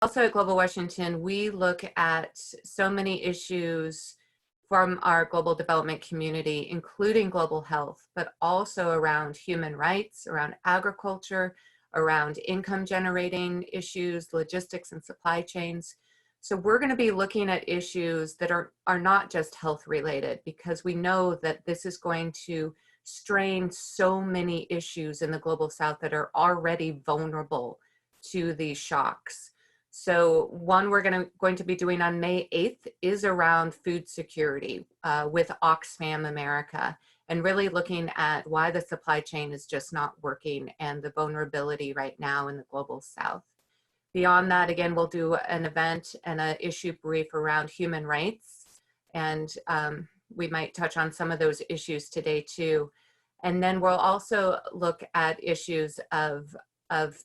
Also at Global Washington, we look at so many issues from our global development community, including global health, but also around human rights, around agriculture, around income generating issues, logistics and supply chains. So we're going to be looking at issues that are not just health related, because we know that this is going to strain so many issues in the global south that are already vulnerable to these shocks. So one we're going to be doing on May 8th is around food security with Oxfam America, and really looking at why the supply chain is just not working and the vulnerability right now in the global south. Beyond that, again, we'll do an event and an issue brief around human rights, and we might touch on some of those issues today too. And then we'll also look at issues of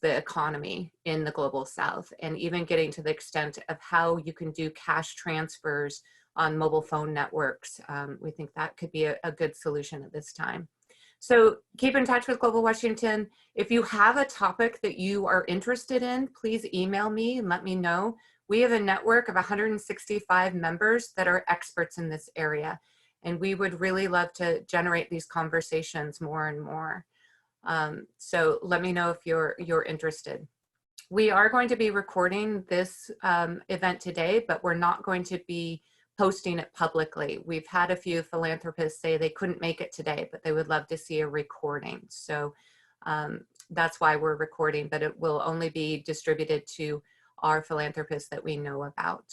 the economy in the global south, and even getting to the extent of how you can do cash transfers on mobile phone networks. We think that could be a good solution at this time. So keep in touch with Global Washington. If you have a topic that you are interested in, please email me and let me know. We have a network of 165 members that are experts in this area, and we would really love to generate these conversations more and more. So let me know if you're interested. We are going to be recording this event today, but we're not going to be posting it publicly. We've had a few philanthropists say they couldn't make it today, but they would love to see a recording. So that's why we're recording, but it will only be distributed to our philanthropists that we know about.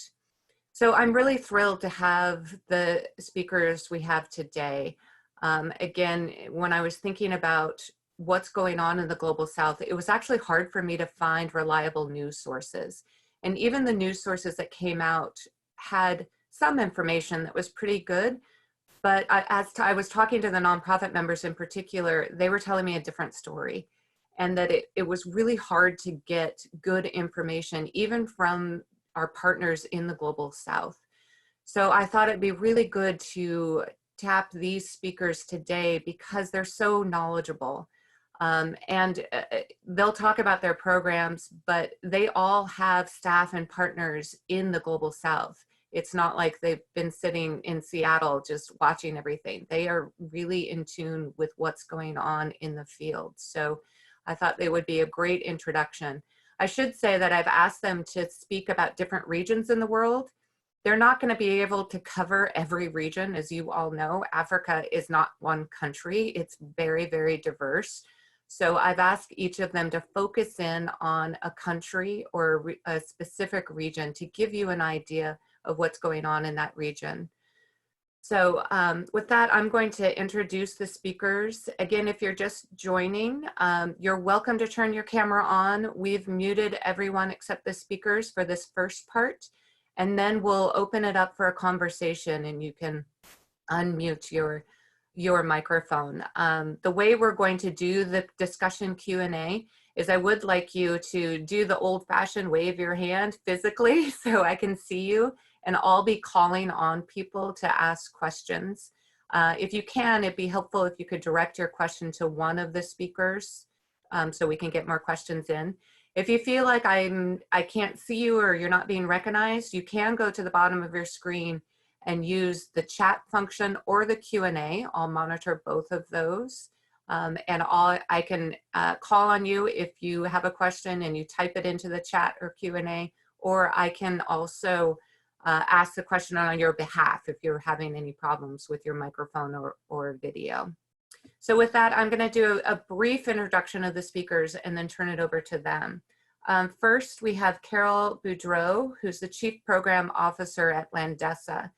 So I'm really thrilled to have the speakers we have today. Again, when I was thinking about what's going on in the global south, it was actually hard for me to find reliable news sources. And even the news sources that came out had some information that was pretty good, but I was talking to the nonprofit members in particular, they were telling me a different story, and that it was really hard to get good information, even from our partners in the global south. So I thought it'd be really good to tap these speakers today because they're so knowledgeable. And they'll talk about their programs, but they all have staff and partners in the global south. It's not like they've been sitting in Seattle just watching everything. They are really in tune with what's going on in the field. So I thought they would be a great introduction. I should say that I've asked them to speak about different regions in the world. They're not going to be able to cover every region. As you all know, Africa is not one country. It's very, very diverse. So I've asked each of them to focus in on a country or a specific region to give you an idea of what's going on in that region. So with that, I'm going to introduce the speakers. Again, if you're just joining, you're welcome to turn your camera on. We've muted everyone except the speakers for this first part, and then we'll open it up for a conversation and you can unmute your microphone. The way we're going to do the discussion Q&A is I would like you to do the old-fashioned wave your hand physically so I can see you, and I'll be calling on people to ask questions. If you can, it'd be helpful if you could direct your question to one of the speakers so we can get more questions in. If you feel like I can't see you or you're not being recognized, you can go to the bottom of your screen and use the chat function or the Q&A. I'll monitor both of those. And I can call on you if you have a question and you type it into the chat or Q&A, or I can also ask the question on your behalf if you're having any problems with your microphone or video. So with that, I'm going to do a brief introduction of the speakers and then turn it over to them. First, we have Carol Boudreau, who's the Chief Program Officer at Landesa.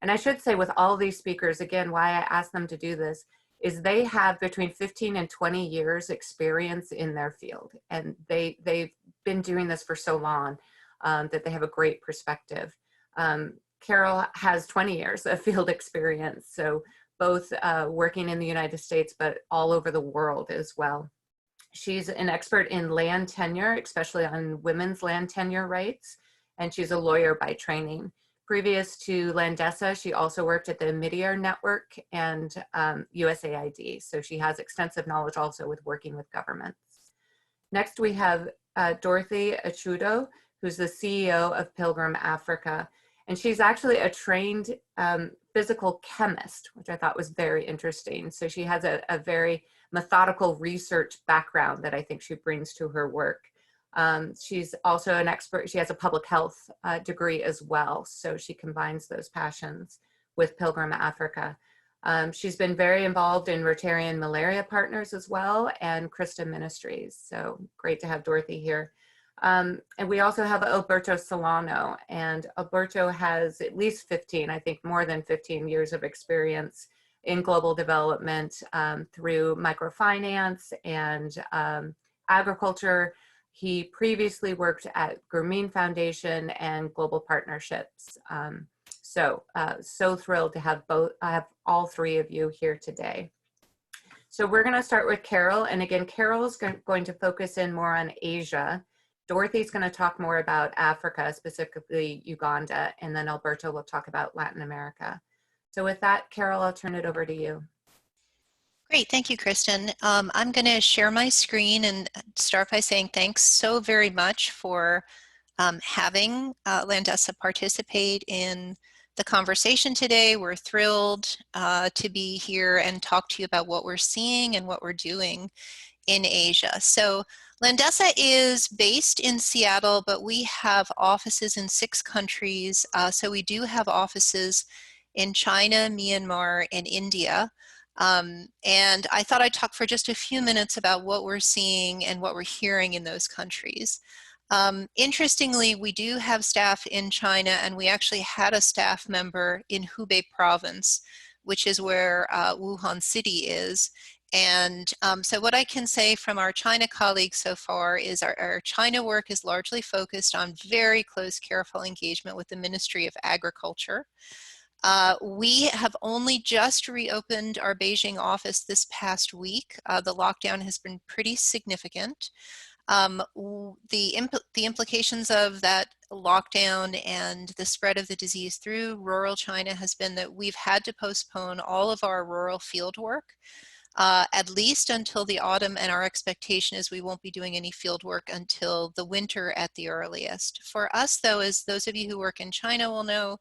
And I should say with all these speakers, again, why I asked them to do this is they have between 15 and 20 years experience in their field. And they've been doing this for so long that they have a great perspective. Carol has 20 years of field experience, so both working in the United States, but all over the world as well. She's an expert in land tenure, especially on women's land tenure rights, and she's a lawyer by training. Previous to Landesa, she also worked at the Midier Network and USAID, so she has extensive knowledge also with working with governments. Next, we have Dorothy Achudo, who's the CEO of Pilgrim Africa. And she's actually a trained physical chemist, which I thought was very interesting. So she has a very methodical research background that I think she brings to her work. She's also an expert. She has a public health degree as well. So she combines those passions with Pilgrim Africa. She's been very involved in Rotarian Malaria Partners as well, and Krista Ministries. So great to have Dorothy here. And we also have Alberto Solano, and Alberto has at least 15, I think more than 15 years of experience in global development through microfinance and agriculture. He previously worked at Grameen Foundation and Global Partnerships. So thrilled to have all three of you here today. So we're going to start with Carol, and again, Carol's going to focus in more on Asia. Dorothy's going to talk more about Africa, specifically Uganda, and then Alberto will talk about Latin America. So with that, Carol, I'll turn it over to you. Great, thank you, Kristen. I'm going to share my screen and start by saying thanks so very much for having Landesa participate in the conversation today. We're thrilled to be here and talk to you about what we're seeing and what we're doing in Asia. So Landesa is based in Seattle, but we have offices in 6 countries. So we do have offices in China, Myanmar, and India. And I thought I'd talk for just a few minutes about what we're seeing and what we're hearing in those countries. Interestingly, we do have staff in China, and we actually had a staff member in Hubei province, which is where Wuhan City is. And so what I can say from our China colleagues so far is our China work is largely focused on very close, careful engagement with the Ministry of Agriculture. We have only just reopened our Beijing office this past week. The lockdown has been pretty significant. The implications of that lockdown and the spread of the disease through rural China has been that we've had to postpone all of our rural field work, at least until the autumn, and our expectation is we won't be doing any field work until the winter at the earliest. For us, though, as those of you who work in China will know,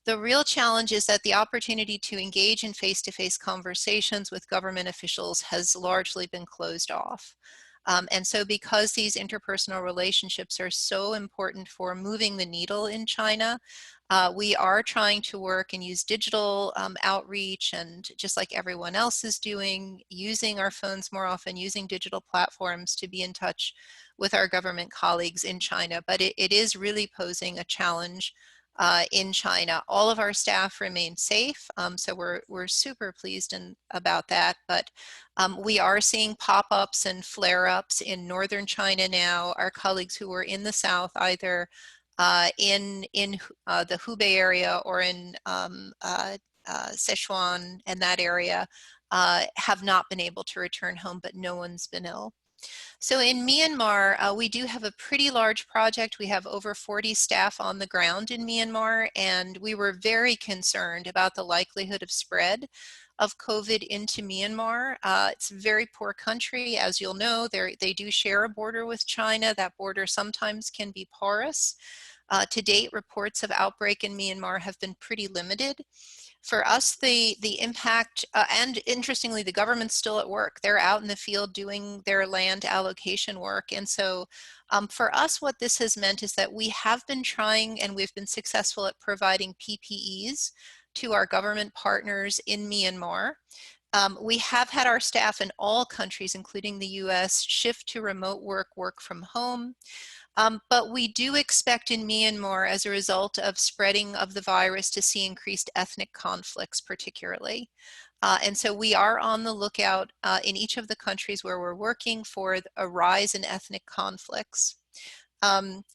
the real challenge is that the opportunity to engage in face-to-face conversations with government officials has largely been closed off. And so because these interpersonal relationships are so important for moving the needle in China, we are trying to work and use digital outreach, and just like everyone else is doing, using our phones more often, using digital platforms to be in touch with our government colleagues in China. But it is really posing a challenge in China. All of our staff remain safe, so we're super pleased about that. But we are seeing pop-ups and flare-ups in northern China now. Our colleagues who were in the south, either in the Hubei area or in Sichuan and that area, have not been able to return home, but no one's been ill. So in Myanmar, we do have a pretty large project. We have over 40 staff on the ground in Myanmar, and we were very concerned about the likelihood of spread of COVID into Myanmar. It's a very poor country. As you'll know, they do share a border with China. That border sometimes can be porous. To date, reports of outbreak in Myanmar have been pretty limited. For us, the impact, and interestingly, the government's still at work. They're out in the field doing their land allocation work. And so for us, what this has meant is that we have been trying, and we've been successful at providing PPEs to our government partners in Myanmar. We have had our staff in all countries, including the US, shift to remote work from home. But we do expect in Myanmar, as a result of spreading of the virus, to see increased ethnic conflicts particularly. And so we are on the lookout in each of the countries where we're working for a rise in ethnic conflicts.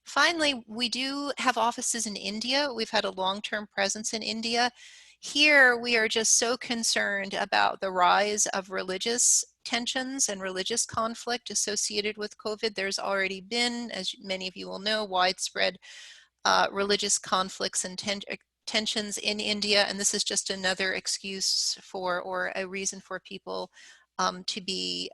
Finally, we do have offices in India. We've had a long-term presence in India. Here, we are just so concerned about the rise of religious tensions and religious conflict associated with COVID. There's already been, as many of you will know, widespread religious conflicts and tensions in India, and this is just another excuse for, or a reason for people to be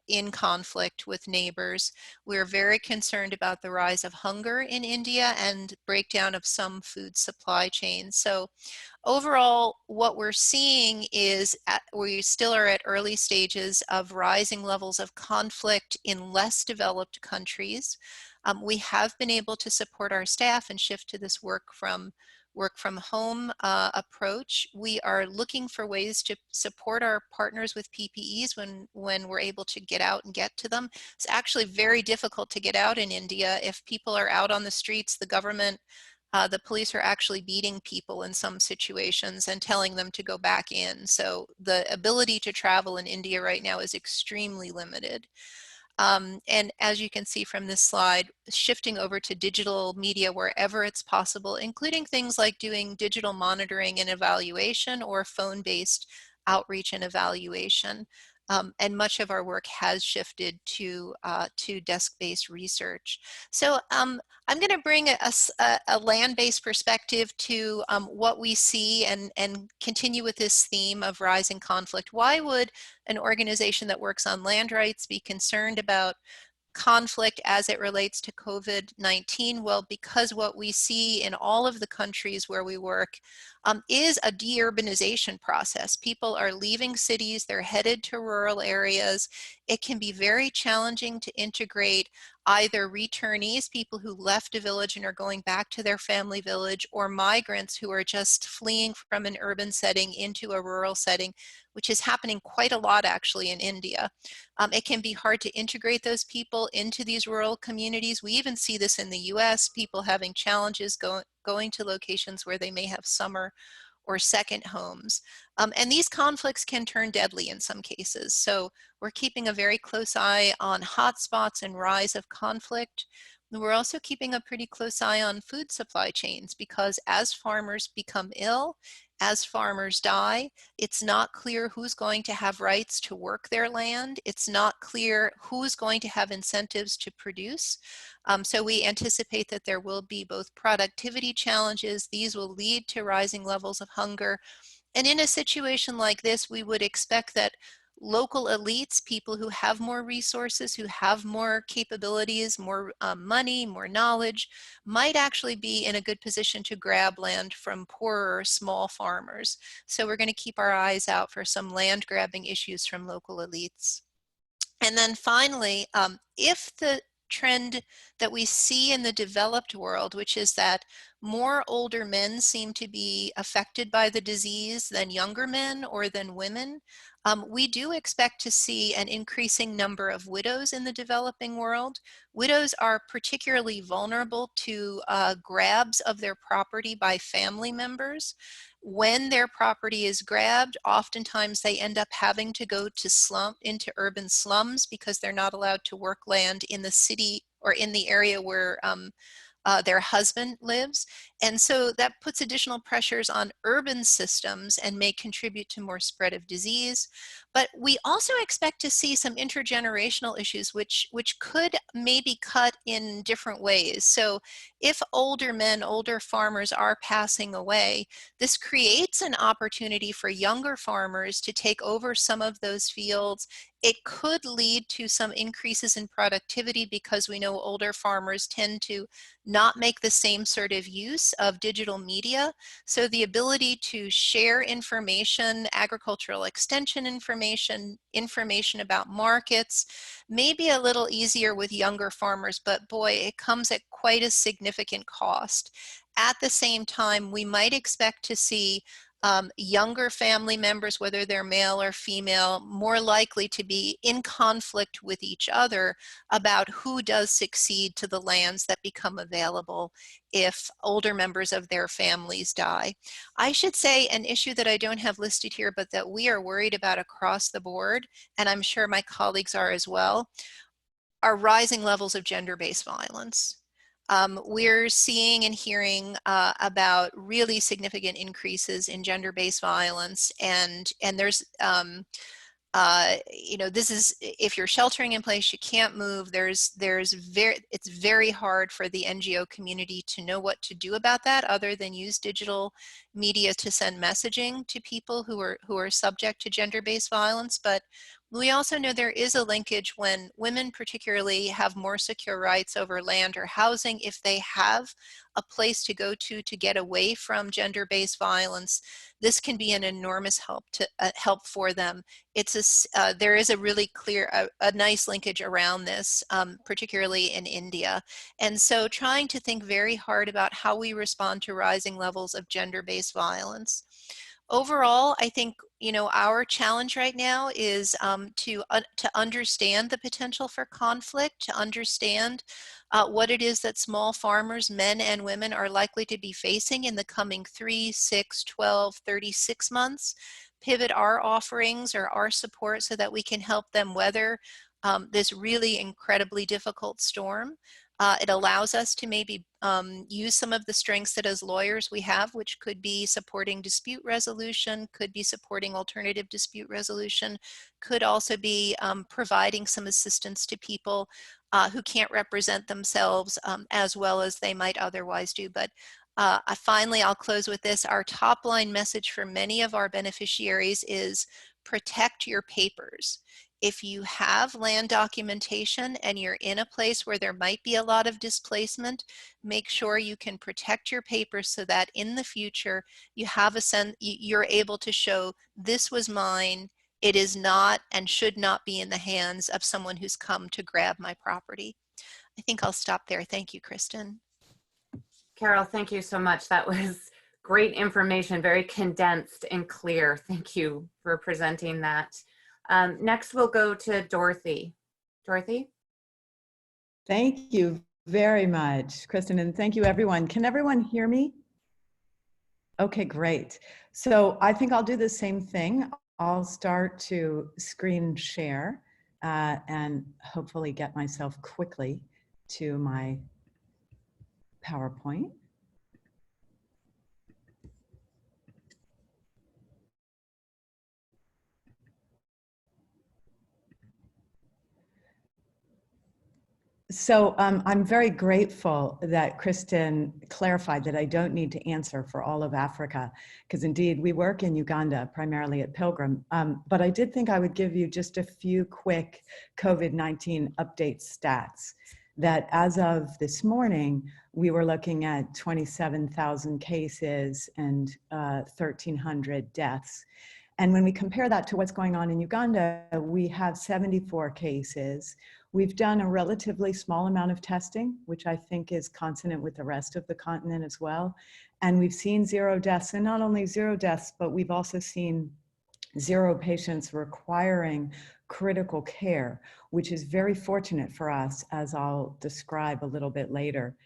in conflict with neighbors. We're very concerned about the rise of hunger in India and breakdown of some food supply chains. So overall, what we're seeing is we still are at early stages of rising levels of conflict in less developed countries. We have been able to support our staff and shift to this work from home approach. We are looking for ways to support our partners with PPEs when we're able to get out and get to them. It's actually very difficult to get out in India. If people are out on the streets, the police are actually beating people in some situations and telling them to go back in. So the ability to travel in India right now is extremely limited. And as you can see from this slide, shifting over to digital media wherever it's possible, including things like doing digital monitoring and evaluation or phone-based outreach and evaluation. And much of our work has shifted to desk-based research. So I'm going to bring a land-based perspective to what we see and continue with this theme of rising conflict. Why would an organization that works on land rights be concerned about conflict as it relates to COVID-19? Well, because what we see in all of the countries where we work is a de-urbanization process. People are leaving cities, they're headed to rural areas. It can be very challenging to integrate either returnees, people who left a village and are going back to their family village, or migrants who are just fleeing from an urban setting into a rural setting, which is happening quite a lot actually in India. It can be hard to integrate those people into these rural communities. We even see this in the US, people having challenges going to locations where they may have summer or second homes. And these conflicts can turn deadly in some cases. So we're keeping a very close eye on hotspots and rise of conflict. We're also keeping a pretty close eye on food supply chains, because as farmers become ill, as farmers die, it's not clear who's going to have rights to work their land. It's not clear who's going to have incentives to produce. So we anticipate that there will be both productivity challenges. These will lead to rising levels of hunger. And in a situation like this, we would expect that local elites, people who have more resources, who have more capabilities, more money, more knowledge, might actually be in a good position to grab land from poorer, small farmers. So we're going to keep our eyes out for some land grabbing issues from local elites. And then finally, if the trend that we see in the developed world, which is that more older men seem to be affected by the disease than younger men or than women, we do expect to see an increasing number of widows in the developing world. Widows are particularly vulnerable to grabs of their property by family members. When their property is grabbed, oftentimes they end up having to go to into urban slums because they're not allowed to work land in the city or in the area where their husband lives. And so that puts additional pressures on urban systems and may contribute to more spread of disease. But we also expect to see some intergenerational issues which could maybe cut in different ways. So if older men, older farmers are passing away, this creates an opportunity for younger farmers to take over some of those fields. It could lead to some increases in productivity because we know older farmers tend to not make the same sort of use of digital media. So the ability to share information, agricultural extension information, information about markets, may be a little easier with younger farmers, but boy, it comes at quite a significant cost. At the same time, we might expect to see younger family members, whether they're male or female, more likely to be in conflict with each other about who does succeed to the lands that become available if older members of their families die. I should say an issue that I don't have listed here, but that we are worried about across the board, and I'm sure my colleagues are as well, are rising levels of gender-based violence. We're seeing and hearing about really significant increases in gender-based violence, and there's you know, this is, if you're sheltering in place, you can't move. It's very hard for the NGO community to know what to do about that other than use digital media to send messaging to people who are subject to gender-based violence. But we also know there is a linkage when women particularly have more secure rights over land or housing. If they have a place to go to get away from gender-based violence, this can be an enormous help for them. There is a really clear, a nice linkage around this, particularly in India. And so trying to think very hard about how we respond to rising levels of gender-based violence. Overall, I think, you know, our challenge right now is to understand the potential for conflict, to understand what it is that small farmers, men and women, are likely to be facing in the coming 3, 6, 12, 36 months, pivot our offerings or our support so that we can help them weather this really incredibly difficult storm. It allows us to maybe use some of the strengths that as lawyers we have, which could be supporting dispute resolution, could be supporting alternative dispute resolution, could also be providing some assistance to people who can't represent themselves as well as they might otherwise do. But finally, I'll close with this. Our top line message for many of our beneficiaries is protect your papers. If you have land documentation and you're in a place where there might be a lot of displacement, make sure you can protect your papers so that in the future you have you're able to show this was mine, it is not and should not be in the hands of someone who's come to grab my property. I think I'll stop there. Thank you, Kristen. Carol, thank you so much. That was great information, very condensed and clear. Thank you for presenting that. Next, we'll go to Dorothy. Dorothy? Thank you very much, Kristen, and thank you, everyone. Can everyone hear me? Okay, great. So I think I'll do the same thing. I'll start to screen share and hopefully get myself quickly to my PowerPoint. So I'm very grateful that Kristen clarified that I don't need to answer for all of Africa, because indeed we work in Uganda, primarily at Pilgrim. But I did think I would give you just a few quick COVID-19 update stats. That as of this morning, we were looking at 27,000 cases and 1,300 deaths. And when we compare that to what's going on in Uganda, we have 74 cases. We've done a relatively small amount of testing, which I think is consonant with the rest of the continent as well. And we've seen 0 deaths, and not only 0 deaths, but we've also seen 0 patients requiring critical care, which is very fortunate for us, as I'll describe a little bit later.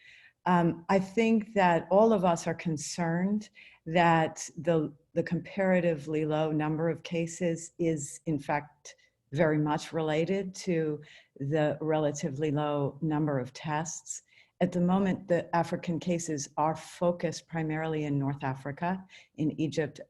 I think that all of us are concerned that the comparatively low number of cases is in fact very much related to the relatively low number of tests. At the moment, the African cases are focused primarily in North Africa, in Egypt,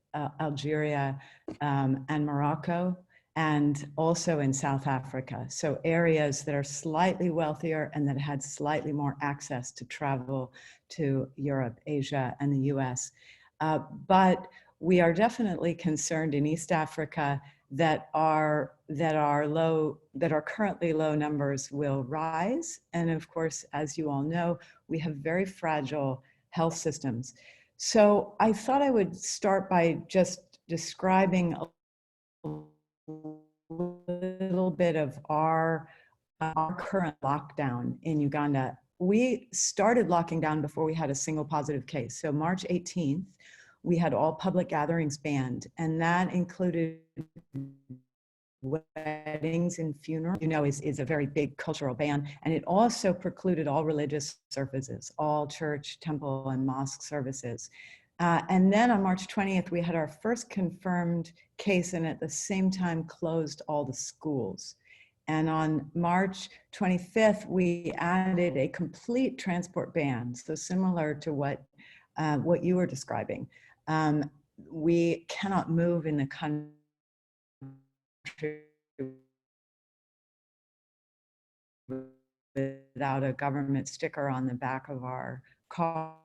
Algeria, and Morocco, and also in South Africa. So areas that are slightly wealthier and that had slightly more access to travel to Europe, Asia, and the US. But we are definitely concerned in East Africa that our currently low numbers will rise. And of course, as you all know, we have very fragile health systems. So I thought I would start by just describing a little bit of our current lockdown in Uganda. We started locking down before we had a single positive case. So March 18th, we had all public gatherings banned, and that included weddings and funerals, is a very big cultural ban. And it also precluded all religious services, all church, temple, and mosque services. And then on March 20th, we had our first confirmed case, and at the same time closed all the schools. And on March 25th, we added a complete transport ban, so similar to what you were describing. We cannot move in the country country without a government sticker on the back of our car.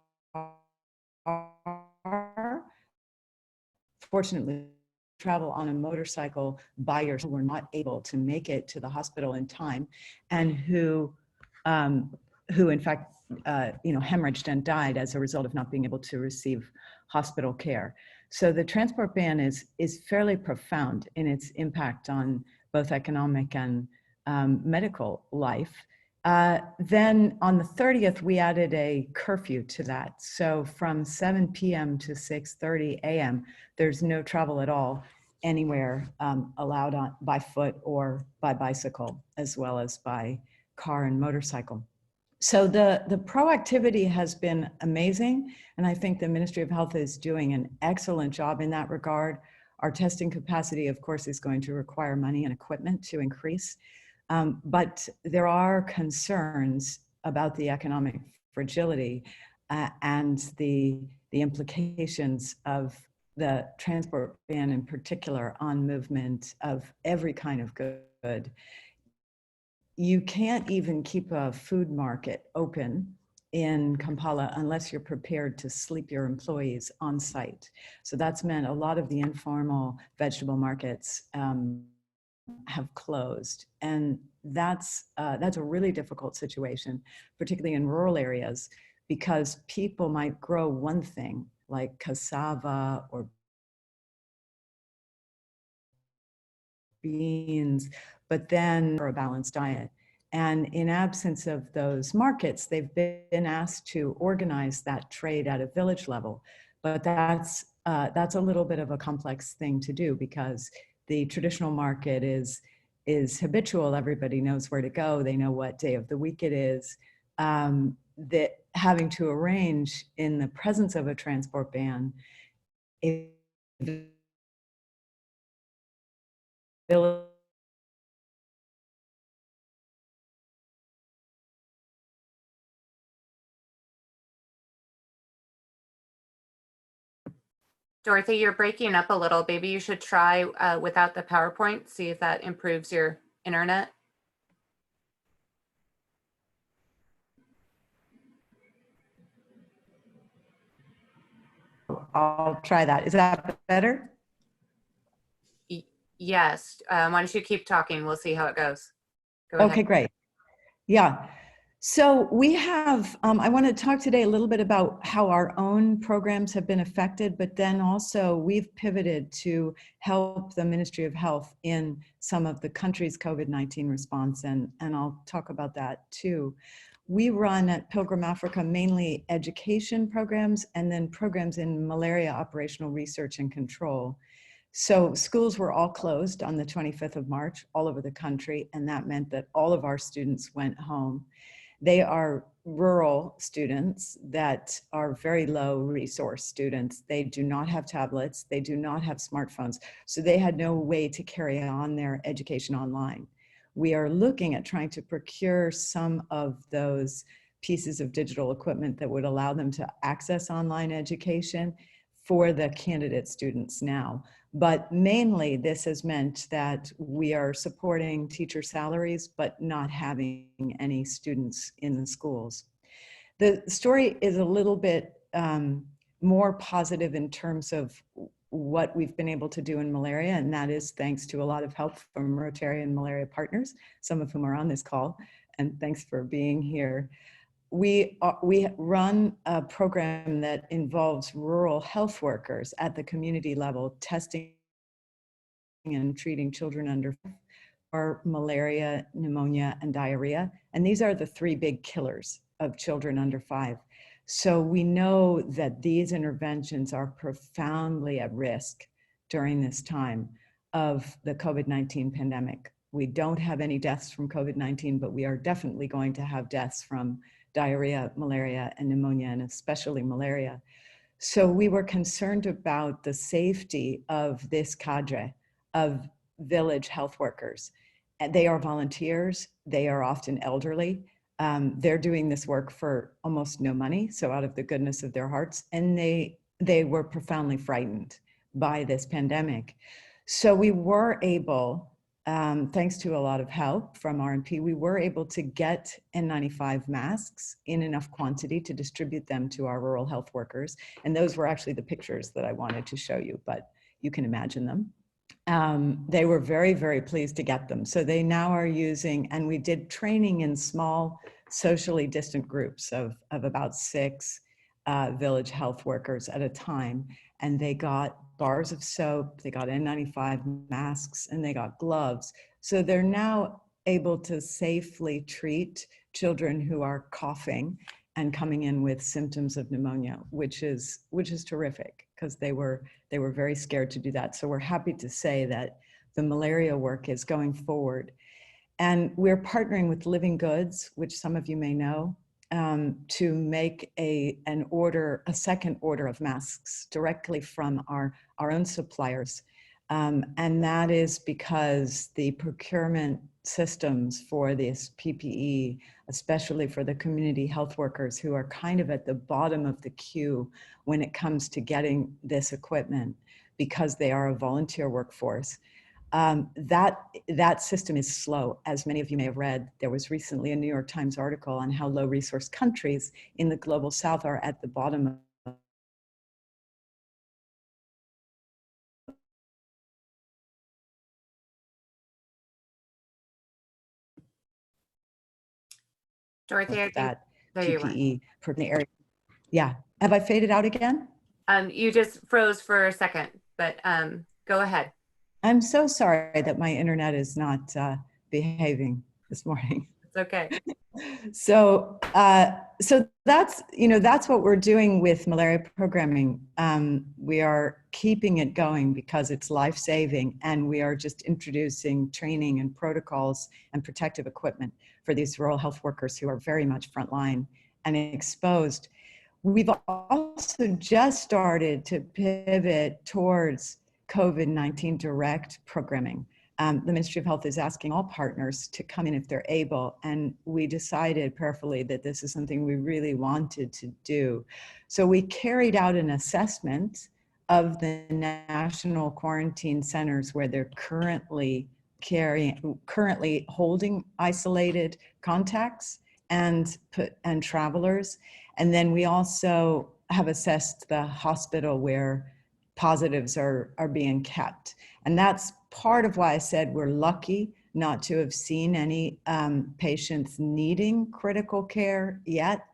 Fortunately, travel on a motorcycle by yourself were not able to make it to the hospital in time, and who in fact, hemorrhaged and died as a result of not being able to receive hospital care. So the transport ban is fairly profound in its impact on both economic and medical life. Then on the 30th, we added a curfew to that. So from 7 p.m. to 6:30 a.m., there's no travel at all anywhere allowed by foot or by bicycle, as well as by car and motorcycle. So the proactivity has been amazing, and I think the Ministry of Health is doing an excellent job in that regard. Our testing capacity, of course, is going to require money and equipment to increase, but there are concerns about the economic fragility and the implications of the transport ban in particular on movement of every kind of good. You can't even keep a food market open in Kampala unless you're prepared to sleep your employees on site. So that's meant a lot of the informal vegetable markets have closed. And that's a really difficult situation, particularly in rural areas, because people might grow one thing like cassava or beans, but then for a balanced diet. And in absence of those markets, they've been asked to organize that trade at a village level. But that's a little bit of a complex thing to do, because the traditional market is habitual. Everybody knows where to go. They know what day of the week it is. That having to arrange in the presence of a transport ban, a village Dorothy, you're breaking up a little. Maybe you should try without the PowerPoint, see if that improves your internet. I'll try that. Is that better? Yes. Why don't you keep talking? We'll see how it goes. Go ahead. Okay, great. Yeah. So we have, I want to talk today a little bit about how our own programs have been affected, but then also we've pivoted to help the Ministry of Health in some of the country's COVID-19 response, and I'll talk about that too. We run at Pilgrim Africa mainly education programs and then programs in malaria operational research and control. So schools were all closed on the 25th of March all over the country, and that meant that all of our students went home. They are rural students that are very low resource students. They do not have tablets. They do not have smartphones. So they had no way to carry on their education online. We are looking at trying to procure some of those pieces of digital equipment that would allow them to access online education for the candidate students now. But mainly this has meant that we are supporting teacher salaries, but not having any students in the schools. The story is a little bit more positive in terms of what we've been able to do in malaria, and that is thanks to a lot of help from Rotarian malaria partners, some of whom are on this call, and thanks for being here. We run a program that involves rural health workers at the community level, testing and treating children under for malaria, pneumonia, and diarrhea. And these are the three big killers of children under 5. So we know that these interventions are profoundly at risk during this time of the COVID-19 pandemic. We don't have any deaths from COVID-19, but we are definitely going to have deaths from diarrhea, malaria, and pneumonia, and especially malaria. So we were concerned about the safety of this cadre of village health workers. And they are volunteers. They are often elderly. They're doing this work for almost no money, so out of the goodness of their hearts. And they were profoundly frightened by this pandemic. So we were able thanks to a lot of help from RMP, we were able to get N95 masks in enough quantity to distribute them to our rural health workers. And those were actually the pictures that I wanted to show you, but you can imagine them. They were very, very pleased to get them. So they now are using, and we did training in small, socially distant groups of about 6 village health workers at a time. And they got bars of soap, they got N95 masks, and they got gloves. So they're now able to safely treat children who are coughing and coming in with symptoms of pneumonia, which is terrific, because they were very scared to do that. So we're happy to say that the malaria work is going forward. And we're partnering with Living Goods, which some of you may know, to make a second order of masks directly from our own suppliers. And that is because the procurement systems for this PPE, especially for the community health workers who are kind of at the bottom of the queue when it comes to getting this equipment, because they are a volunteer workforce, that system is slow. As many of you may have read, there was recently a New York Times article on how low resource countries in the global south are at the bottom of Dorothy, I think that there you were. PPE for the area. Yeah, have I faded out again? You just froze for a second, but go ahead. I'm so sorry that my internet is not behaving this morning. It's okay. So that's what we're doing with malaria programming. We are keeping it going because it's life-saving, and we are just introducing training and protocols and protective equipment for these rural health workers who are very much frontline and exposed. We've also just started to pivot towards COVID-19 direct programming. The Ministry of Health is asking all partners to come in if they're able, and we decided prayerfully that this is something we really wanted to do. So we carried out an assessment of the national quarantine centers where they're currently holding isolated contacts and travelers. And then we also have assessed the hospital where positives are being kept. And that's part of why I said we're lucky not to have seen any patients needing critical care yet,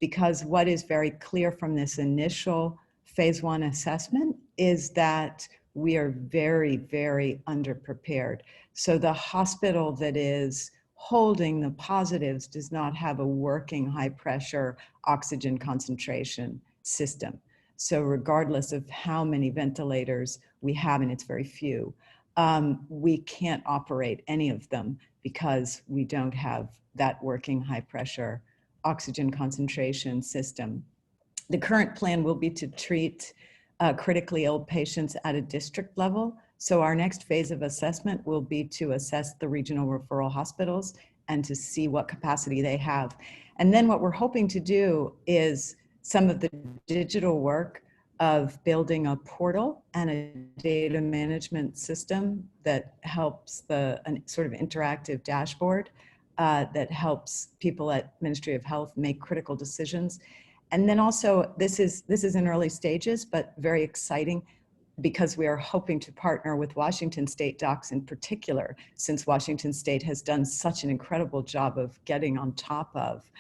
because what is very clear from this initial phase 1 assessment is that we are very, very underprepared. So the hospital that is holding the positives does not have a working high pressure oxygen concentration system. So regardless of how many ventilators we have, and it's very few, we can't operate any of them because we don't have that working high pressure oxygen concentration system. The current plan will be to treat critically ill patients at a district level. So our next phase of assessment will be to assess the regional referral hospitals and to see what capacity they have. And then what we're hoping to do is some of the digital work of building a portal and a data management system that helps a sort of interactive dashboard that helps people at Ministry of Health make critical decisions. And then also, this is in early stages, but very exciting, because we are hoping to partner with Washington State docs in particular, since Washington State has done such an incredible job of getting on top of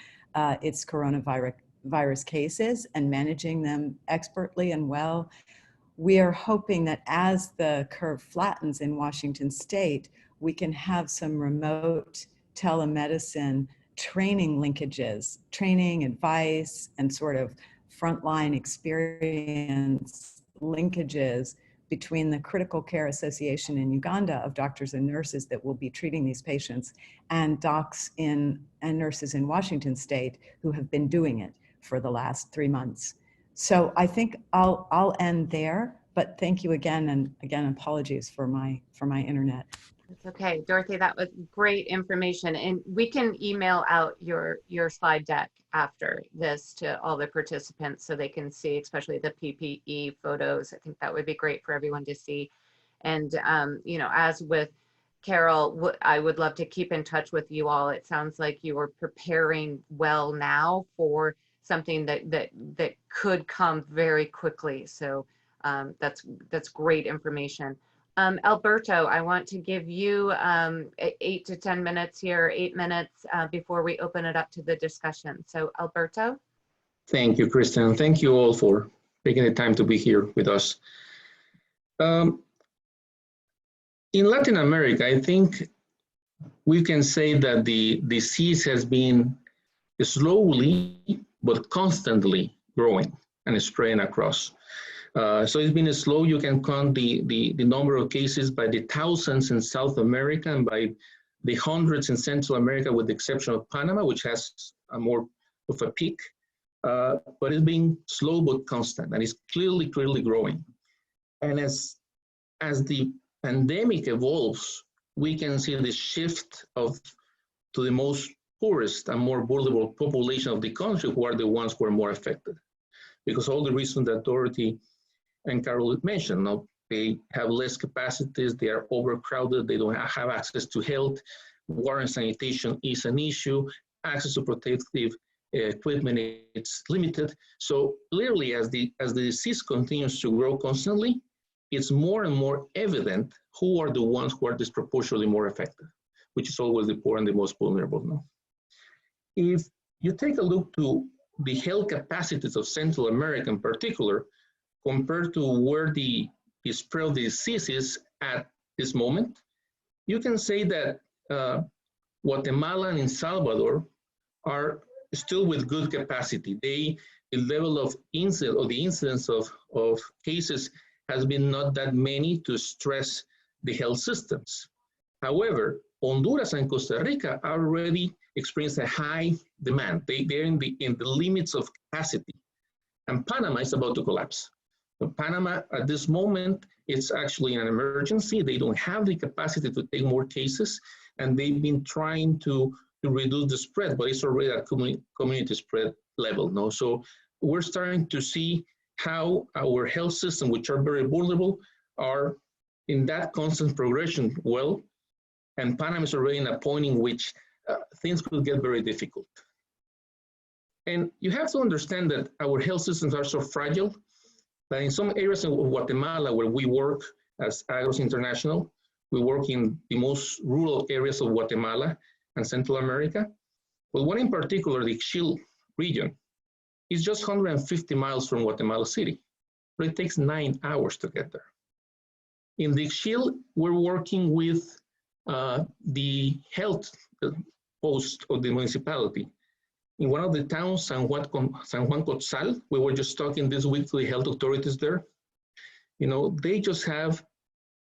its coronavirus cases and managing them expertly and well. We are hoping that as the curve flattens in Washington State, we can have some remote telemedicine training linkages, training, advice, and sort of frontline experience linkages between the Critical Care Association in Uganda of doctors and nurses that will be treating these patients and docs and nurses in Washington State who have been doing it for the last 3 months. So I think I'll end there, but thank you again, and again, apologies for my internet. It's okay, Dorothy, that was great information. And we can email out your slide deck after this to all the participants so they can see, especially the PPE photos. I think that would be great for everyone to see. And, as with Carol, I would love to keep in touch with you all. It sounds like you are preparing well now for something that could come very quickly. So that's great information. Alberto, I want to give you 8 to 10 minutes here, 8 minutes before we open it up to the discussion. So Alberto. Thank you, Kristen. Thank you all for taking the time to be here with us. In Latin America, I think we can say that the disease has been slowly but constantly growing and spreading across. So it's been slow. You can count the number of cases by the thousands in South America and by the hundreds in Central America, with the exception of Panama, which has a more of a peak. But it's been slow but constant, and it's clearly growing. And as the pandemic evolves, we can see the shift to the most poorest and more vulnerable population of the country, who are the ones who are more affected. Because all the reasons that Dorothy and Carol mentioned, no? They have less capacities, they are overcrowded, they don't have access to health, water and sanitation is an issue, access to protective equipment is limited. So clearly, as the disease continues to grow constantly, it's more and more evident who are the ones who are disproportionately more affected, which is always the poor and the most vulnerable. No? If you take a look to the health capacities of Central America in particular, compared to where the spread of the disease is at this moment, you can say that Guatemala and El Salvador are still with good capacity. The level of incidence of cases has been not that many to stress the health systems. However, Honduras and Costa Rica are already experiencing a high demand. They're in the limits of capacity. And Panama is about to collapse. So Panama, at this moment, it's actually an emergency. They don't have the capacity to take more cases, and they've been trying to reduce the spread, but it's already at community spread level. No? So we're starting to see how our health system, which are very vulnerable, are in that constant progression well, and Panama is already in a point in which things will get very difficult. And you have to understand that our health systems are so fragile that in some areas of Guatemala where we work as Agros International, we work in the most rural areas of Guatemala and Central America. But one in particular, the Ixil region, is just 150 miles from Guatemala City, but it takes 9 hours to get there. In the Ixil, we're working with the health post of the municipality. In one of the towns, San Juan Cotzal, we were just talking this week to the health authorities there. You know, they just have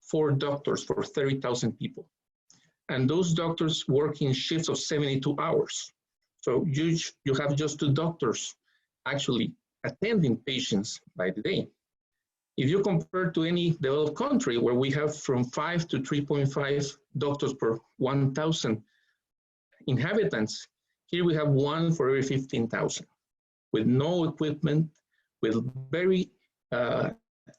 4 doctors for 30,000 people. And those doctors work in shifts of 72 hours. So you have just 2 doctors actually attending patients by the day. If you compare to any developed country where we have from 5 to 3.5 doctors per 1,000 inhabitants, here we have 1 for every 15,000, with no equipment, with very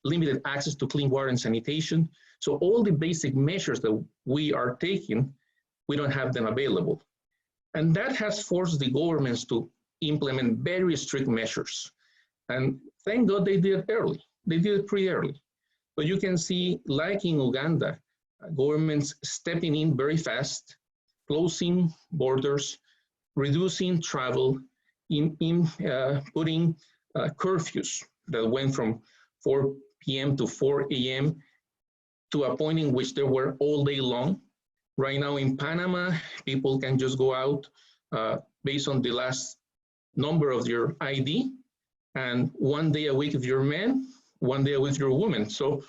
limited access to clean water and sanitation. So all the basic measures that we are taking, we don't have them available. And that has forced the governments to implement very strict measures. And thank God they did it early. They did it pretty early. But you can see, like in Uganda, governments stepping in very fast, closing borders, reducing travel, putting curfews that went from 4 p.m. to 4 a.m. to a point in which they were all day long. Right now in Panama, people can just go out based on the last number of your ID, and 1 day a week if you're a man, 1 day a week if you're a woman. So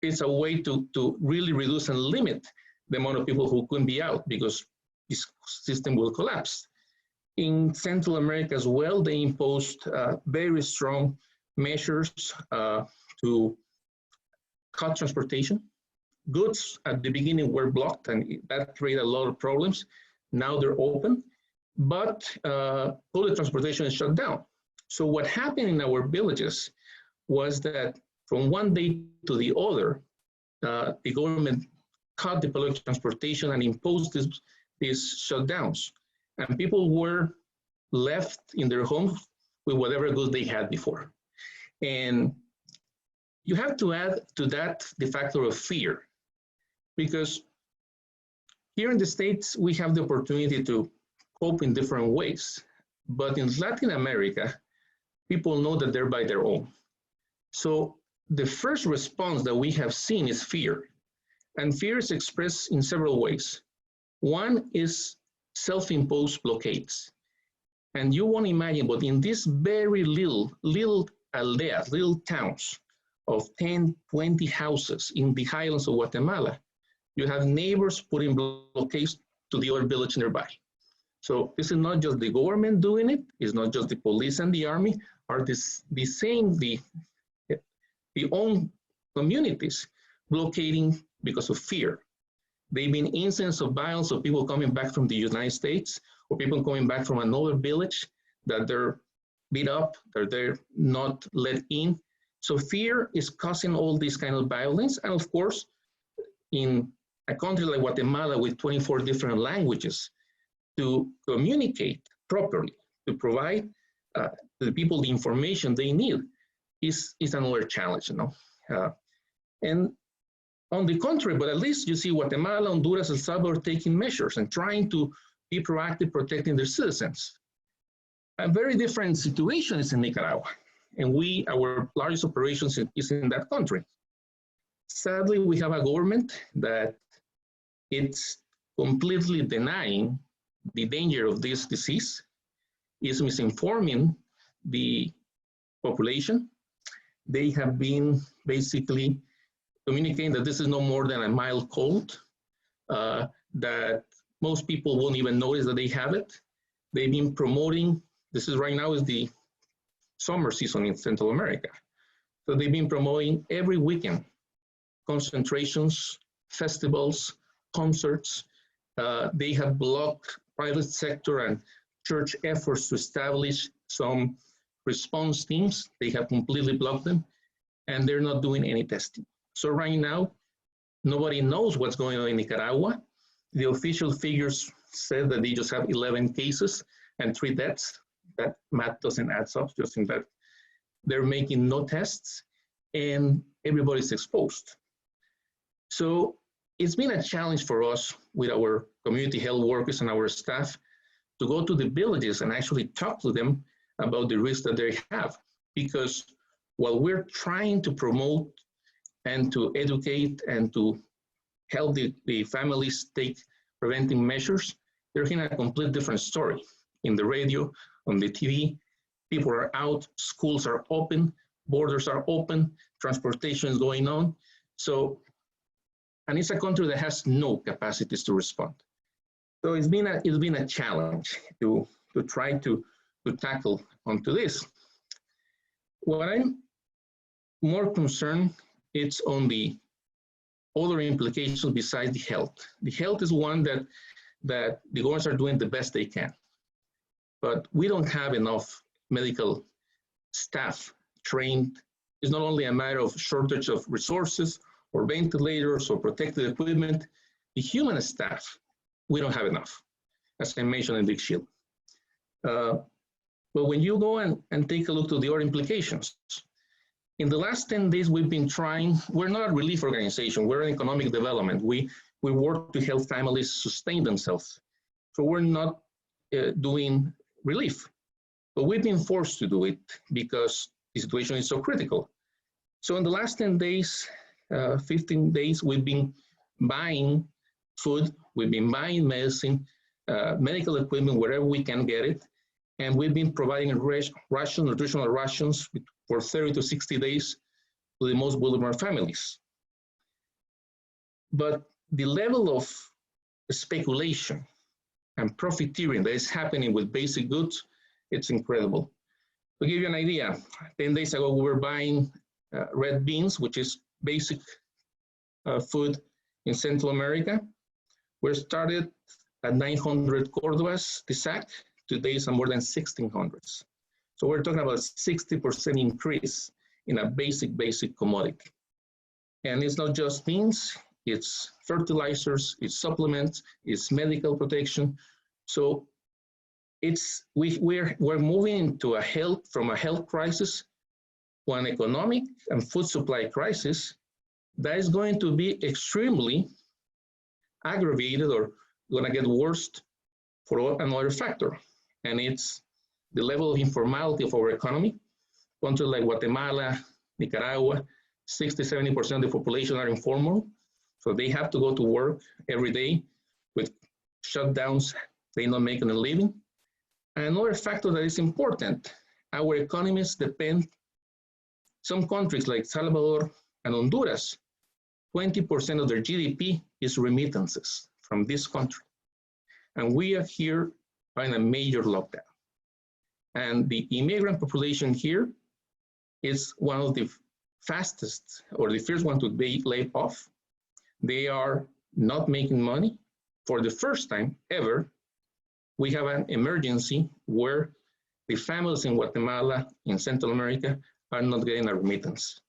it's a way to really reduce and limit the amount of people who couldn't be out, because this system will collapse. In Central America as well, they imposed very strong measures to cut transportation. Goods at the beginning were blocked, and that created a lot of problems. Now they're open, but public transportation is shut down. So what happened in our villages was that from one day to the other, the government cut the public transportation and imposed these shutdowns. And people were left in their homes with whatever goods they had before. And you have to add to that the factor of fear, because here in the States, we have the opportunity to cope in different ways. But in Latin America, people know that they're by their own. So the first response that we have seen is fear. And fear is expressed in several ways. One is self-imposed blockades. And you won't imagine, but in these very little aldeas, little towns of 10, 20 houses in the highlands of Guatemala, you have neighbors putting blockades to the other village nearby. So this is not just the government doing it, it's not just the police and the army, are the own communities blockading because of fear. There have been incidents of violence of people coming back from the United States or people coming back from another village that they're beat up, that they're not let in. So fear is causing all this kind of violence. And of course, in a country like Guatemala with 24 different languages, to communicate properly, to provide to the people the information they need is another challenge, you know. And on the contrary, but at least you see Guatemala, Honduras, El Salvador taking measures and trying to be proactive, protecting their citizens. A very different situation is in Nicaragua, and our largest operations is in that country. Sadly, we have a government that it's completely denying the danger of this disease, is misinforming the population. They have been basically communicating that this is no more than a mild cold, that most people won't even notice that they have it. They've been promoting, this is right now is the summer season in Central America. So they've been promoting every weekend, concentrations, festivals, concerts. They have blocked private sector and church efforts to establish some response teams. They have completely blocked them, and they're not doing any testing. So right now, nobody knows what's going on in Nicaragua. The official figures said that they just have 11 cases and 3 deaths. That math doesn't add up, just in that they're making no tests and everybody's exposed. So it's been a challenge for us with our community health workers and our staff to go to the villages and actually talk to them about the risks that they have. Because while we're trying to promote and to educate and to help the families take preventive measures, they're hearing a complete different story. In the radio, on the TV, people are out, schools are open, borders are open, transportation is going on. So, and it's a country that has no capacities to respond. So it's been a challenge to try to tackle onto this. What I'm more concerned, it's on the other implications besides the health. The health is one that the governments are doing the best they can. But we don't have enough medical staff trained. It's not only a matter of shortage of resources or ventilators or protective equipment. The human staff, we don't have enough, as I mentioned in Big Shield. But when you go and take a look to the other implications, in the last 10 days, we've been trying, we're not a relief organization, we're an economic development. We work to help families sustain themselves. So we're not doing relief, but we've been forced to do it because the situation is so critical. So in the last 10 days, 15 days, we've been buying food, we've been buying medicine, medical equipment, wherever we can get it. And we've been providing nutritional rations for 30 to 60 days to the most vulnerable families. But the level of speculation and profiteering that is happening with basic goods, it's incredible. To give you an idea, 10 days ago, we were buying red beans, which is basic food in Central America. We started at 900 Cordobas, the sack. Today it's more than 1,600. So we're talking about a 60% increase in a basic commodity. And it's not just beans, it's fertilizers, it's supplements, it's medical protection. So we're moving into from a health crisis to an economic and food supply crisis that is going to be extremely aggravated or going to get worse for another factor. And it's the level of informality of our economy. Countries like Guatemala, Nicaragua, 60–70% of the population are informal. So they have to go to work every day with shutdowns, they're not making a living. And another factor that is important, our economies depend, some countries like Salvador and Honduras, 20% of their GDP is remittances from this country. And we are here in a major lockdown. And the immigrant population here is one of the fastest or the first one to be laid off. They are not making money. For the first time ever, we have an emergency where the families in Guatemala, in Central America, are not getting a remittance.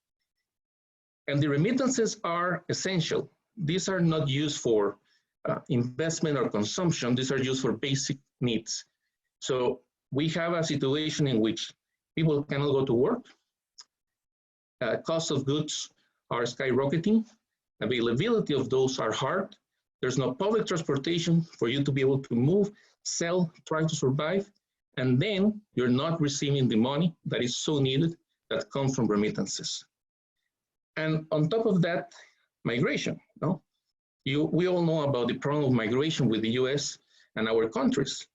And the remittances are essential. These are not used for investment or consumption. These are used for basic needs. So we have a situation in which people cannot go to work. Cost of goods are skyrocketing. Availability of those are hard. There's no public transportation for you to be able to move, sell, try to survive. And then you're not receiving the money that is so needed that comes from remittances. And on top of that, migration. No? We all know about the problem of migration with the US and our countries.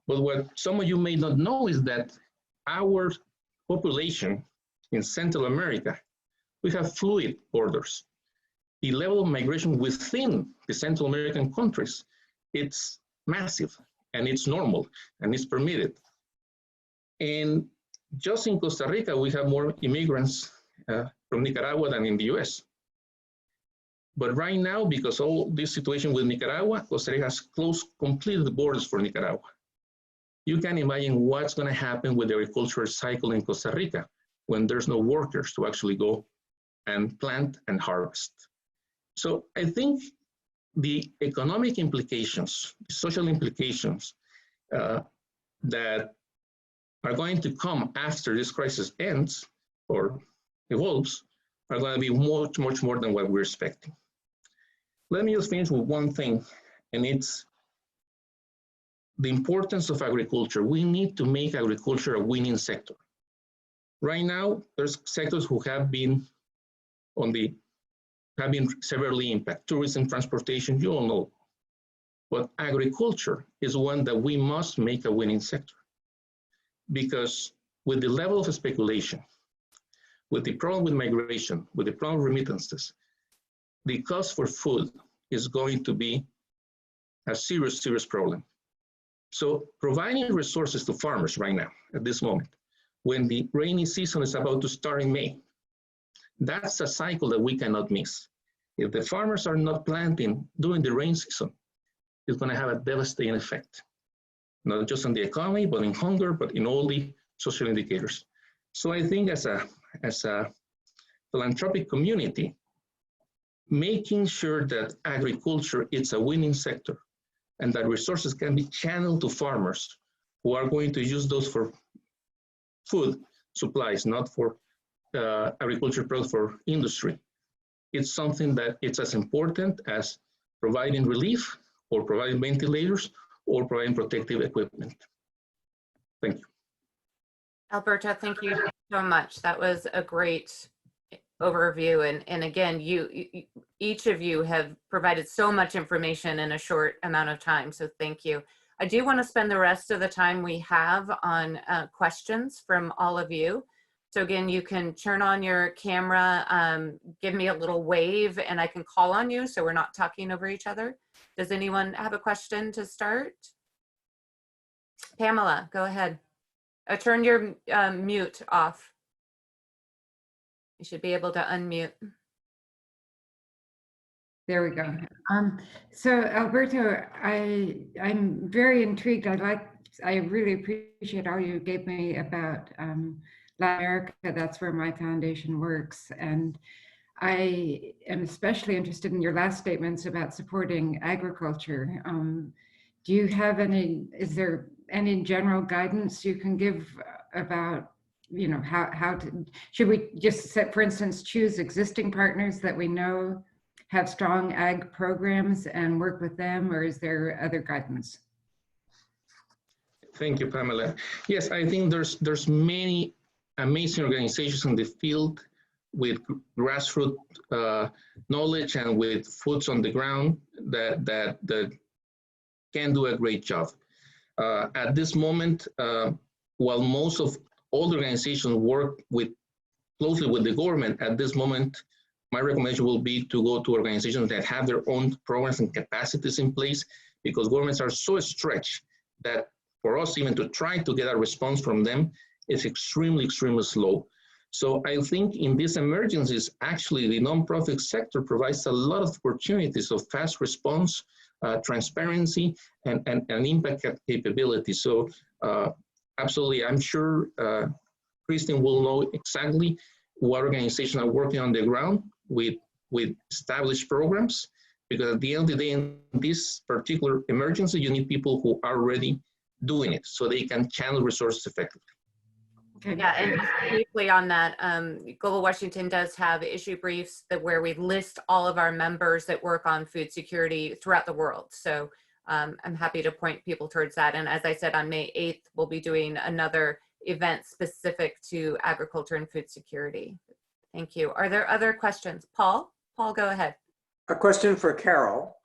But what some of you may not know is that our population in Central America, we have fluid borders. The level of migration within the Central American countries, it's massive and it's normal and it's permitted. And just in Costa Rica, we have more immigrants from Nicaragua than in the US. But right now, because all this situation with Nicaragua, Costa Rica has closed completely the borders for Nicaragua. You can imagine what's going to happen with the agricultural cycle in Costa Rica when there's no workers to actually go and plant and harvest. So I think the economic implications, the social implications that are going to come after this crisis ends or evolves are going to be much, much more than what we're expecting. Let me just finish with one thing, and it's the importance of agriculture. We need to make agriculture a winning sector. Right now, there's sectors who have been severely impacted. Tourism, transportation, you all know. But agriculture is one that we must make a winning sector. Because with the level of speculation, with the problem with migration, with the problem of remittances, the cost for food is going to be a serious, serious problem. So providing resources to farmers right now, at this moment, when the rainy season is about to start in May, that's a cycle that we cannot miss. If the farmers are not planting during the rain season, it's going to have a devastating effect, not just on the economy, but in hunger, but in all the social indicators. So I think as a philanthropic community, making sure that agriculture is a winning sector and that resources can be channeled to farmers who are going to use those for food supplies, not for agriculture products for industry. It's something that it's as important as providing relief or providing ventilators or providing protective equipment. Thank you. Alberto, thank you so much. That was a great overview. And again, each of you have provided so much information in a short amount of time. So thank you. I do want to spend the rest of the time we have on questions from all of you. So again, you can turn on your camera, give me a little wave, and I can call on you so we're not talking over each other. Does anyone have a question to start? Pamela, go ahead. Turn your mute off. You should be able to unmute. There we go. So Alberto, I'm very intrigued. I really appreciate all you gave me about Latin America. That's where my foundation works. And I am especially interested in your last statements about supporting agriculture. Do you have is there any general guidance you can give about, how to, should we just set, for instance, choose existing partners that we know have strong ag programs and work with them, or is there other guidance? Thank you, Pamela. Yes, I think there's many amazing organizations in the field with grassroots knowledge and with foots on the ground that can do a great job. At this moment, while most of all the organizations work closely with the government, at this moment, my recommendation will be to go to organizations that have their own programs and capacities in place, because governments are so stretched that for us even to try to get a response from them is extremely, extremely slow. So I think in these emergencies, actually the nonprofit sector provides a lot of opportunities of fast response, transparency, and impact capability. So absolutely, I'm sure Kristen will know exactly what organizations are working on the ground with established programs, because at the end of the day, in this particular emergency, you need people who are already doing it so they can channel resources effectively. Okay. Yeah, and just briefly on that, Global Washington does have issue briefs where we list all of our members that work on food security throughout the world. So I'm happy to point people towards that. And as I said, on May 8th, we'll be doing another event specific to agriculture and food security. Thank you. Are there other questions? Paul? Paul, go ahead. A question for Carol.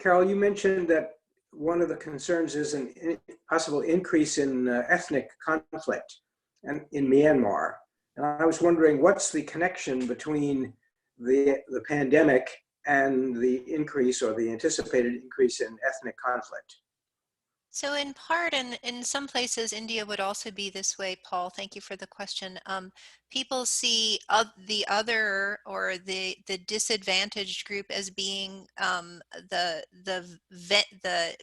Carol, you mentioned that one of the concerns is an possible increase in ethnic conflict in Myanmar. And I was wondering, what's the connection between the pandemic and the increase or the anticipated increase in ethnic conflict? So in part, and in some places, India would also be this way, Paul. Thank you for the question. People see the other or the disadvantaged group as being the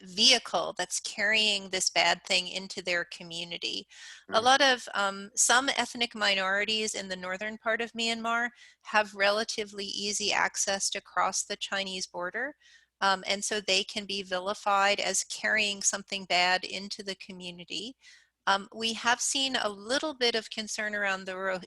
vehicle that's carrying this bad thing into their community. A lot of some ethnic minorities in the northern part of Myanmar have relatively easy access to cross the Chinese border. And so they can be vilified as carrying something bad into the community. We have seen a little bit of concern around the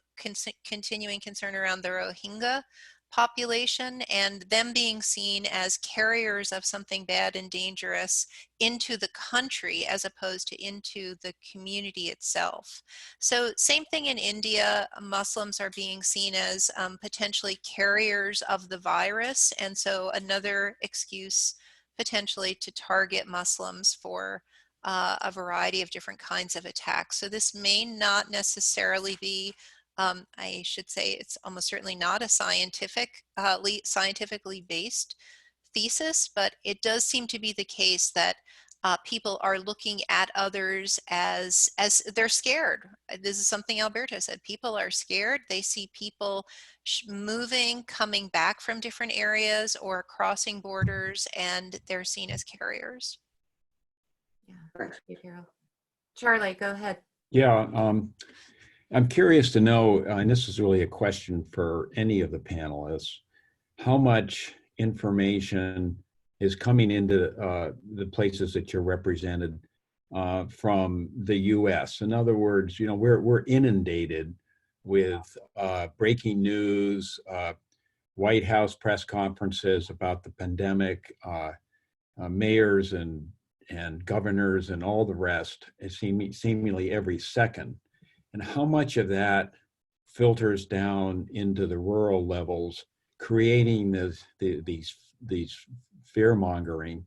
continuing concern around the Rohingya population and them being seen as carriers of something bad and dangerous into the country as opposed to into the community itself. So same thing in India, Muslims are being seen as potentially carriers of the virus, and so another excuse potentially to target Muslims for a variety of different kinds of attacks. So this may not necessarily be I should say it's almost certainly not a scientifically based thesis, but it does seem to be the case that people are looking at others as they're scared. This is something Alberto said. People are scared. They see people moving, coming back from different areas or crossing borders, and they're seen as carriers. Yeah, thank you, Carol. Charlie, go ahead. Yeah. I'm curious to know, and this is really a question for any of the panelists, how much information is coming into the places that you're represented from the U.S. In other words, we're inundated with breaking news, White House press conferences about the pandemic, mayors and governors and all the rest, seemingly every second. And how much of that filters down into the rural levels, creating these fear mongering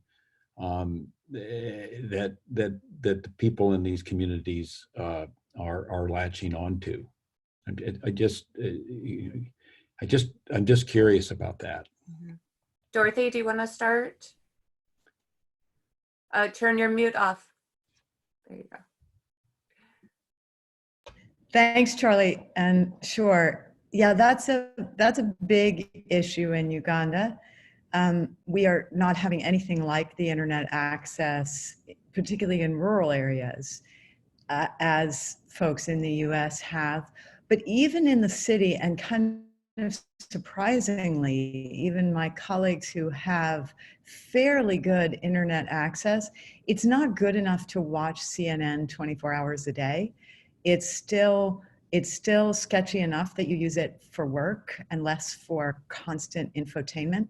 that the people in these communities are latching onto. I'm just curious about that. Mm-hmm. Dorothy, do you want to start? Turn your mute off. There you go. Thanks, Charlie. And sure, yeah, that's a big issue in Uganda. We are not having anything like the internet access, particularly in rural areas, as folks in the US have. But even in the city and kind of surprisingly, even my colleagues who have fairly good internet access, it's not good enough to watch CNN 24 hours a day. It's still sketchy enough that you use it for work and less for constant infotainment.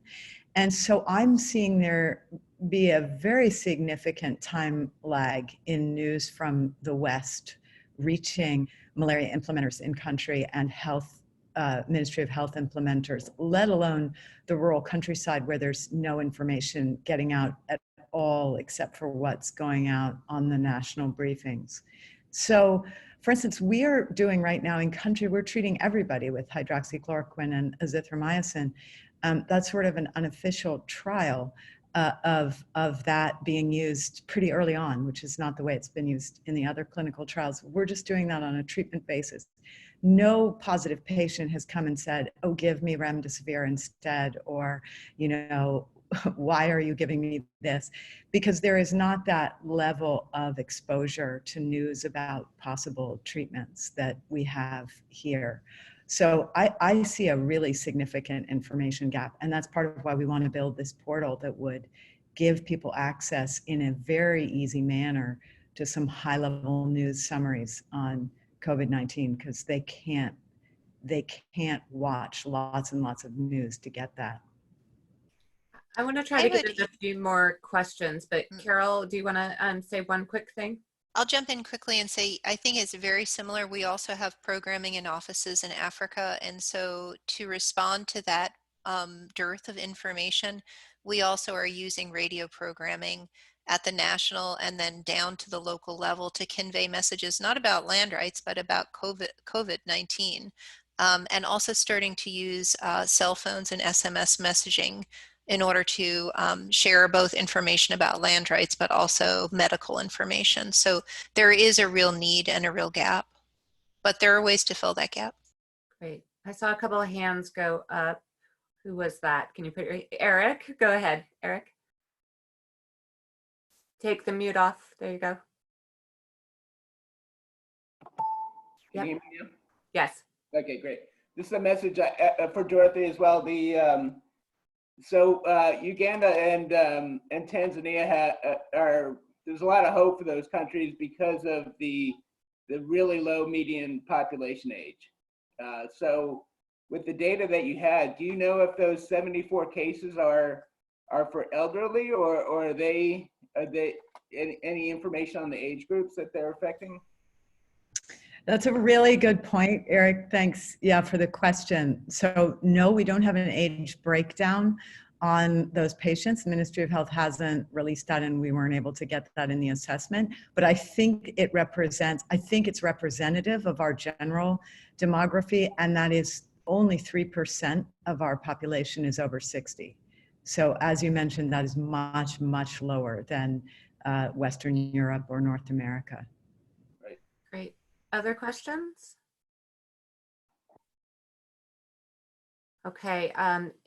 And so I'm seeing there be a very significant time lag in news from the West reaching malaria implementers in country and Ministry of Health implementers, let alone the rural countryside where there's no information getting out at all except for what's going out on the national briefings. So, for instance, we are doing right now in country, we're treating everybody with hydroxychloroquine and azithromycin. That's sort of an unofficial trial of that being used pretty early on, which is not the way it's been used in the other clinical trials. We're just doing that on a treatment basis. No positive patient has come and said, oh, give me remdesivir instead, or, you know, why are you giving me this? Because there is not that level of exposure to news about possible treatments that we have here. So I see a really significant information gap, and that's part of why we want to build this portal that would give people access in a very easy manner to some high-level news summaries on COVID-19, because they can't watch lots and lots of news to get that. I want to try to get in a few more questions, but Carol, do you want to say one quick thing? I'll jump in quickly and say, I think it's very similar. We also have programming in offices in Africa. And so to respond to that dearth of information, we also are using radio programming at the national and then down to the local level to convey messages, not about land rights, but about COVID-19. And also starting to use cell phones and SMS messaging in order to share both information about land rights, but also medical information. So there is a real need and a real gap, but there are ways to fill that gap. Great. I saw a couple of hands go up. Who was that? Can you put your, Eric? Go ahead, Eric. Take the mute off. There you go. Can you hear me now? Yes. Okay, great. This is a message for Dorothy as well. So Uganda and Tanzania there's a lot of hope for those countries because of the really low median population age. So with the data that you had, do you know if those 74 cases are for elderly, or are they any information on the age groups that they're affecting? That's a really good point, Eric. Thanks, for the question. So no, we don't have an age breakdown on those patients. The Ministry of Health hasn't released that, and we weren't able to get that in the assessment. But I think it's representative of our general demography, and that is only 3% of our population is over 60. So as you mentioned, that is much, much lower than Western Europe or North America. Right. Great. Other questions? Okay,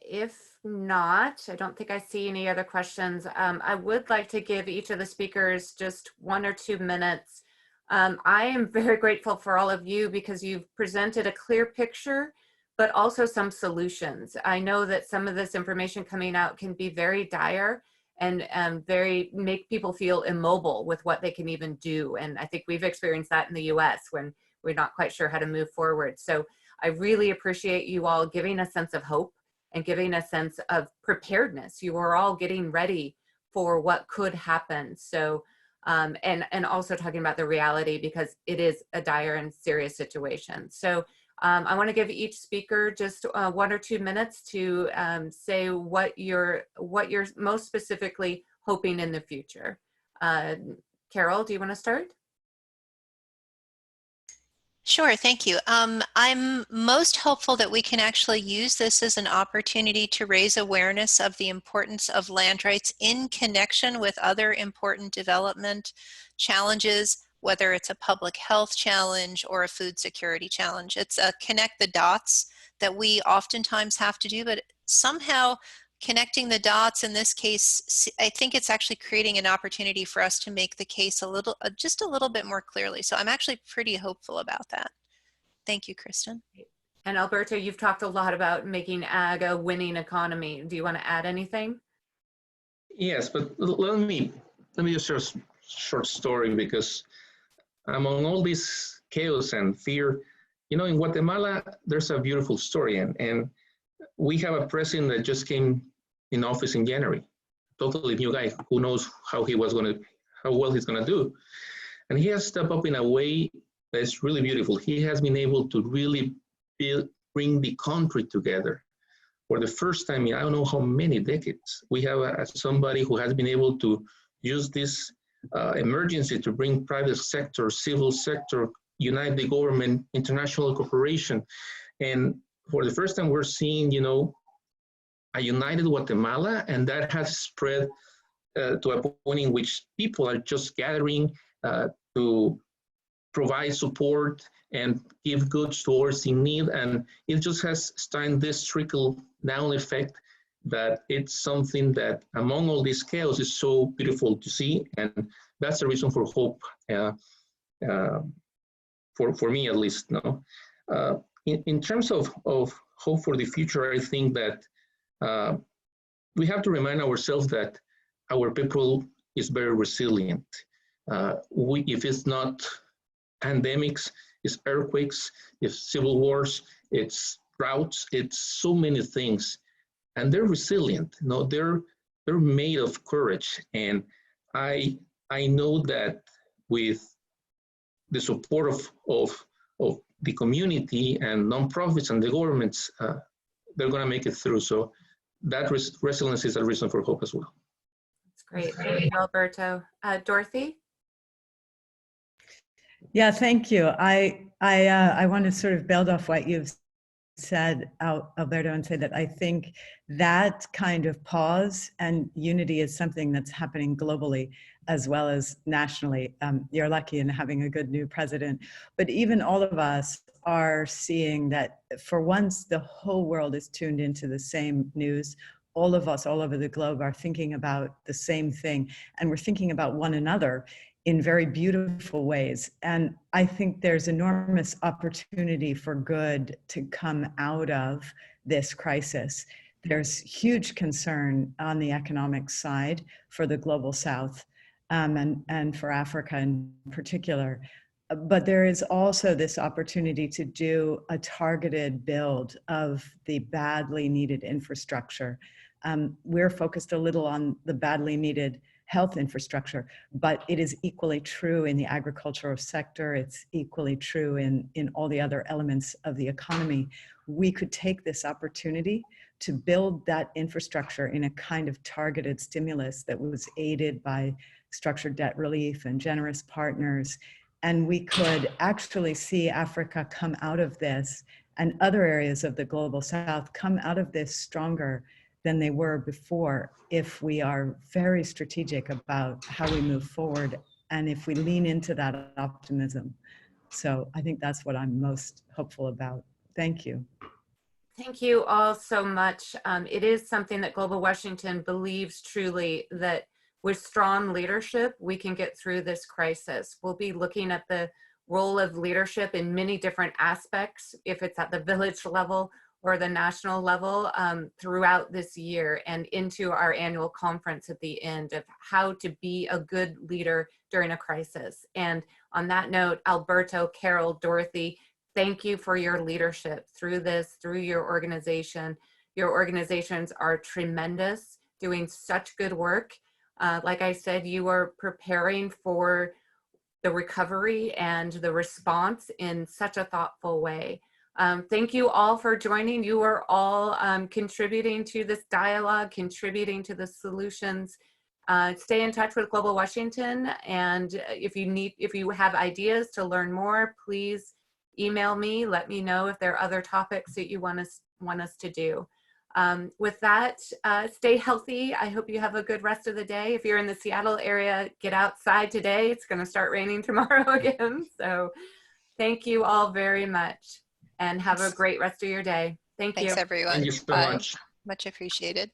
if not, I don't think I see any other questions. I would like to give each of the speakers just 1 or 2 minutes. I am very grateful for all of you because you've presented a clear picture, but also some solutions. I know that some of this information coming out can be very dire and make people feel immobile with what they can even do. And I think we've experienced that in the US when we're not quite sure how to move forward. So I really appreciate you all giving a sense of hope and giving a sense of preparedness. You are all getting ready for what could happen. So, and also talking about the reality, because it is a dire and serious situation. So I want to give each speaker just 1 or 2 minutes to say what you're most specifically hoping in the future. Carol, do you want to start? Sure, thank you. I'm most hopeful that we can actually use this as an opportunity to raise awareness of the importance of land rights in connection with other important development challenges, whether it's a public health challenge or a food security challenge. It's a connect the dots that we oftentimes have to do, but somehow connecting the dots in this case, I think it's actually creating an opportunity for us to make the case just a little bit more clearly. So I'm actually pretty hopeful about that. Thank you, Kristen. And Alberto, you've talked a lot about making ag a winning economy. Do you want to add anything? Yes, but let me just share a short story, because among all this chaos and fear, you know, in Guatemala, there's a beautiful story, and we have a president that just came in office in January, totally new guy. Who knows how well he's gonna do, and he has stepped up in a way that's really beautiful. He has been able to really bring the country together. For the first time in I don't know how many decades, we have somebody who has been able to use this emergency to bring private sector, civil sector, unite the government, international cooperation. And for the first time, we're seeing, you know, a united Guatemala, and that has spread to a point in which people are just gathering to provide support and give goods to those in need. And it just has started this trickle down effect that it's something that among all this chaos is so beautiful to see. And that's the reason for hope, for me at least. No, in terms of hope for the future, I think that we have to remind ourselves that our people is very resilient. If it's not pandemics, it's earthquakes, it's civil wars, it's droughts, it's so many things, and they're resilient. You know, they're made of courage, and I know that with the support of the community and nonprofits and the governments, they're going to make it through. So that resilience is a reason for hope as well. That's great. Thank you, Alberto. Dorothy? Yeah, thank you. I want to sort of build off what you've said, Alberto, and say that I think that kind of pause and unity is something that's happening globally as well as nationally. You're lucky in having a good new president, but even all of us are seeing that for once the whole world is tuned into the same news. All of us all over the globe are thinking about the same thing, and we're thinking about one another in very beautiful ways. And I think there's enormous opportunity for good to come out of this crisis. There's huge concern on the economic side for the global South, and for Africa in particular. But there is also this opportunity to do a targeted build of the badly needed infrastructure. We're focused a little on the badly needed health infrastructure, but it is equally true in the agricultural sector. It's equally true in all the other elements of the economy. We could take this opportunity to build that infrastructure in a kind of targeted stimulus that was aided by structured debt relief and generous partners. And we could actually see Africa come out of this, and other areas of the global South come out of this stronger than they were before, if we are very strategic about how we move forward and if we lean into that optimism. So I think that's what I'm most hopeful about. Thank you. Thank you all so much. It is something that Global Washington believes truly, that with strong leadership, we can get through this crisis. We'll be looking at the role of leadership in many different aspects, if it's at the village level or the national level, throughout this year and into our annual conference at the end, of how to be a good leader during a crisis. And on that note, Alberto, Carol, Dorothy, thank you for your leadership through this, through your organization. Your organizations are tremendous, doing such good work. Like I said, you are preparing for the recovery and the response in such a thoughtful way. Thank you all for joining. You are all contributing to this dialogue, contributing to the solutions. Stay in touch with Global Washington, and if you have ideas to learn more, please email me. Let me know if there are other topics that you want us to do. With that, stay healthy. I hope you have a good rest of the day. If you're in the Seattle area, get outside today. It's going to start raining tomorrow again. So thank you all very much, and have a great rest of your day. Thank you. Thanks, everyone. Thank you so Bye. much. Much appreciated.